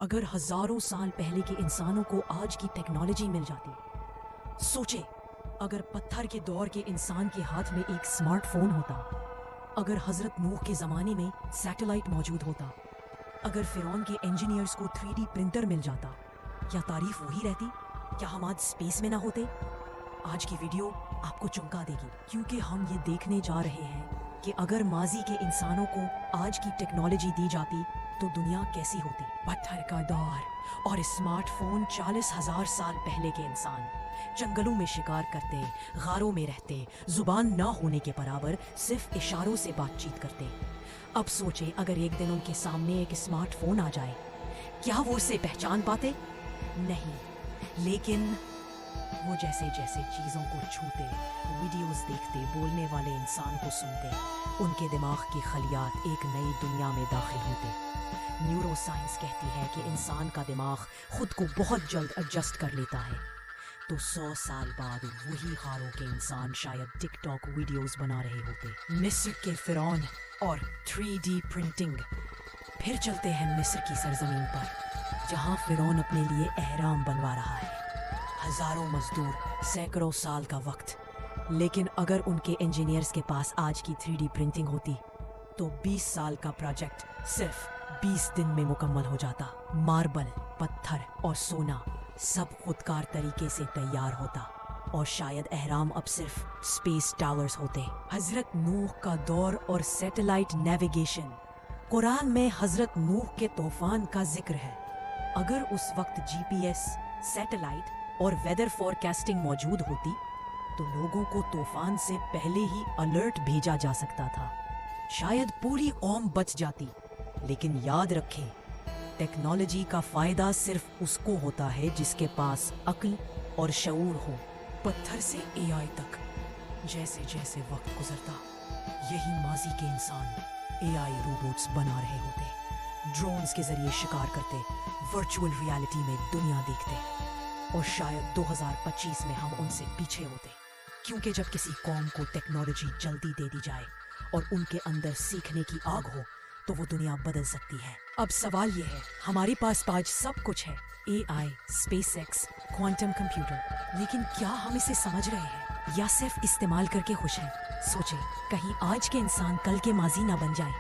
اگر ہزاروں سال پہلے کے انسانوں کو آج کی ٹیکنالوجی مل جاتی، سوچے اگر پتھر کے دور کے انسان کے ہاتھ میں ایک سمارٹ فون ہوتا، اگر حضرت نوح کے زمانے میں سیٹلائٹ موجود ہوتا، اگر فرعون کے انجینئرز کو 3D پرنٹر مل جاتا، کیا تعریف وہی رہتی؟ کیا ہم آج اسپیس میں نہ ہوتے؟ آج کی ویڈیو آپ کو چونکا دے گی، کیونکہ ہم یہ دیکھنے جا رہے ہیں کہ اگر ماضی کے انسانوں کو آج کی ٹیکنالوجی دی جاتی تو دنیا کیسی ہوتی۔ پتھر کا دور اور اسمارٹ فون، 40,000 سال پہلے کے انسان جنگلوں میں شکار کرتے، غاروں میں رہتے، زبان نہ ہونے کے برابر صرف اشاروں سے بات چیت کرتے۔ اب سوچیں اگر ایک دن ان کے سامنے ایک اسمارٹ فون آ جائے، کیا وہ اسے پہچان پاتے؟ نہیں، لیکن وہ جیسے جیسے چیزوں کو چھوتے، ویڈیوز دیکھتے، بولنے والے انسان کو سنتے، ان کے دماغ کی خلیات ایک نئی دنیا میں داخل ہوتے۔ نیورو سائنس کہتی ہے کہ انسان کا دماغ خود کو بہت جلد ایڈجسٹ کر لیتا ہے، تو 100 سال بعد وہی غاروں کے انسان شاید ٹک ٹاک ویڈیوز بنا رہے ہوتے۔ مصر کے فرعون اور 3D پرنٹنگ۔ پھر چلتے ہیں مصر کی سرزمین پر، جہاں فرعون اپنے لیے اہرام بنوا رہا ہے، ہزاروں مزدور، سینکڑوں سال کا وقت۔ لیکن اگر ان کے انجینئرز کے پاس آج کی 3D پرنٹنگ ہوتی تو 20 سال کا پروجیکٹ صرف 20 دن میں مکمل ہو جاتا۔ ماربل، پتھر اور سونا سب خودکار طریقے سے تیار ہوتا، اور شاید اہرام اب صرف اسپیس ٹاورز ہوتے۔ حضرت نوح کا دور اور سیٹلائٹ نیویگیشن۔ قرآن میں حضرت نوح کے طوفان کا ذکر ہے۔ اگر اس وقت GPS، سیٹلائٹ اور ویدر فورکاسٹنگ موجود ہوتی تو لوگوں کو طوفان سے پہلے ہی الرٹ بھیجا جا سکتا تھا، شاید پوری قوم بچ جاتی۔ لیکن یاد رکھیں، ٹیکنالوجی کا فائدہ صرف اس کو ہوتا ہے جس کے پاس عقل اور شعور ہو۔ پتھر سے AI تک، جیسے جیسے وقت گزرتا، یہی ماضی کے انسان AI روبوٹس بنا رہے ہوتے، ڈرونز کے ذریعے شکار کرتے، ورچوئل ریالٹی میں دنیا دیکھتے، اور شاید 2025 میں ہم ان سے پیچھے ہوتے، کیونکہ جب کسی قوم کو ٹیکنالوجی جلدی دے دی جائے اور ان کے اندر سیکھنے کی آگ ہو تو وہ دنیا بدل سکتی ہے۔ اب سوال یہ ہے، ہمارے پاس آج سب کچھ ہے، AI، space x, quantum computer, لیکن کیا ہم اسے سمجھ رہے ہیں یا صرف استعمال کر کے خوش ہیں؟ سوچیں، کہیں آج کے انسان کل کے ماضی نہ بن جائے۔